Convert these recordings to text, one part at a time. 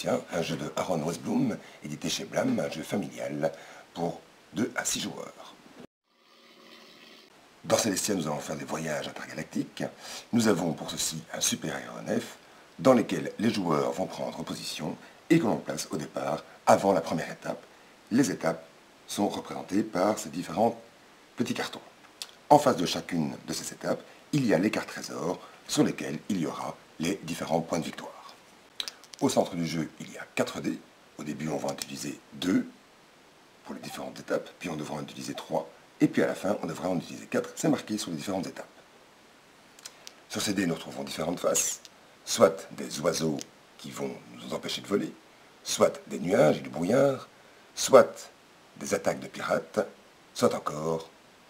Célestien, un jeu de Aaron Westblum, édité chez Blam, un jeu familial pour 2 à 6 joueurs. Dans Célestien, nous allons faire des voyages intergalactiques. Nous avons pour ceci un super aéronef dans lequel les joueurs vont prendre position et que l'on place au départ avant la première étape. Les étapes sont représentées par ces différents petits cartons. En face de chacune de ces étapes, il y a les cartes trésors sur lesquelles il y aura les différents points de victoire. Au centre du jeu, il y a 4 dés. Au début, on va en utiliser 2 pour les différentes étapes, puis on devra en utiliser 3, et puis à la fin, on devra en utiliser 4. C'est marqué sur les différentes étapes. Sur ces dés, nous retrouvons différentes faces, soit des oiseaux qui vont nous empêcher de voler, soit des nuages et du brouillard, soit des attaques de pirates, soit encore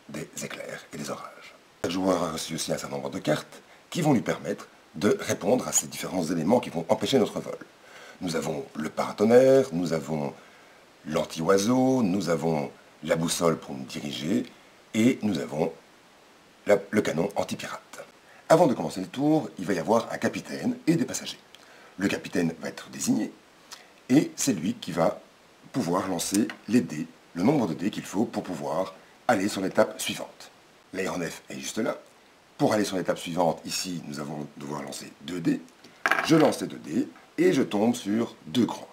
des éclairs et des orages. Le joueur a reçu aussi un certain nombre de cartes qui vont lui permettre de répondre à ces différents éléments qui vont empêcher notre vol. Nous avons le paratonnerre, nous avons l'anti-oiseau, nous avons la boussole pour nous diriger, et nous avons le canon anti-pirate. Avant de commencer le tour, il va y avoir un capitaine et des passagers. Le capitaine va être désigné, et c'est lui qui va pouvoir lancer les dés, le nombre de dés qu'il faut pour pouvoir aller sur l'étape suivante. L'aéronef est juste là. Pour aller sur l'étape suivante, ici, nous allons devoir lancer 2 dés. Je lance les 2 dés, et je tombe sur 2 crans.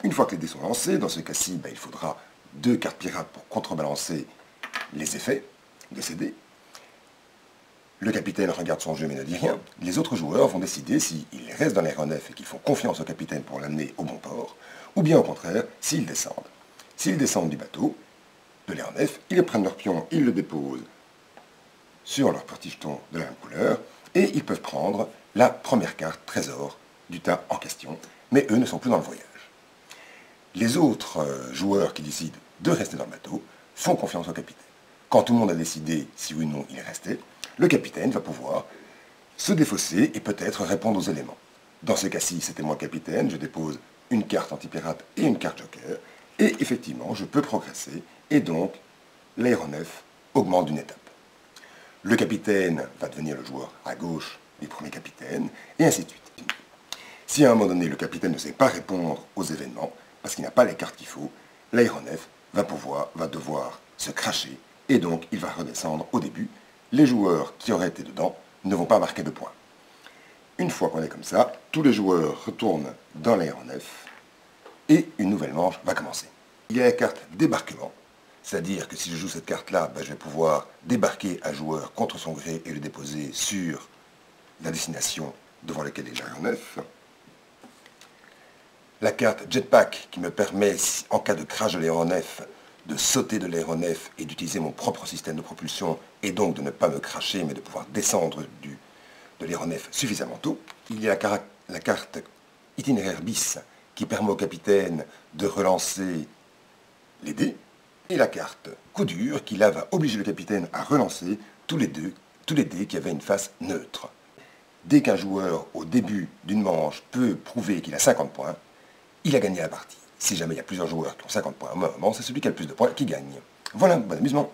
Une fois que les dés sont lancés, dans ce cas-ci, il faudra 2 cartes pirates pour contrebalancer les effets de ces dés. Le capitaine regarde son jeu mais ne dit rien. Les autres joueurs vont décider s'ils restent dans l'aéronef et qu'ils font confiance au capitaine pour l'amener au bon port, ou bien au contraire, s'ils descendent. S'ils descendent du bateau, de l'aéronef, ils prennent leur pion, ils le déposent sur leur petit jeton de la même couleur, et ils peuvent prendre la première carte trésor du tas en question, mais eux ne sont plus dans le voyage. Les autres joueurs qui décident de rester dans le bateau font confiance au capitaine. Quand tout le monde a décidé si oui ou non il est resté, le capitaine va pouvoir se défausser et peut-être répondre aux éléments. Dans ce cas-ci, c'était moi le capitaine, je dépose une carte anti-pirate et une carte joker, et effectivement, je peux progresser, et donc l'aéronef augmente d'une étape. Le capitaine va devenir le joueur à gauche du premier capitaine, et ainsi de suite. Si à un moment donné, le capitaine ne sait pas répondre aux événements, parce qu'il n'a pas les cartes qu'il faut, l'aéronef va devoir se cracher, et donc il va redescendre au début. Les joueurs qui auraient été dedans ne vont pas marquer de points. Une fois qu'on est comme ça, tous les joueurs retournent dans l'aéronef, et une nouvelle manche va commencer. Il y a la carte débarquement, c'est-à-dire que si je joue cette carte-là, je vais pouvoir débarquer un joueur contre son gré et le déposer sur la destination devant laquelle est l'aéronef. La carte jetpack qui me permet, en cas de crash de l'aéronef, de sauter de l'aéronef et d'utiliser mon propre système de propulsion et donc de ne pas me cracher mais de pouvoir descendre de l'aéronef suffisamment tôt. Il y a la carte itinéraire bis qui permet au capitaine de relancer les dés. Et la carte coup dur qui là va obliger le capitaine à relancer tous les dés qui avaient une face neutre. Dès qu'un joueur au début d'une manche peut prouver qu'il a 50 points, il a gagné la partie. Si jamais il y a plusieurs joueurs qui ont 50 points à un moment, c'est celui qui a le plus de points qui gagne. Voilà, bon amusement.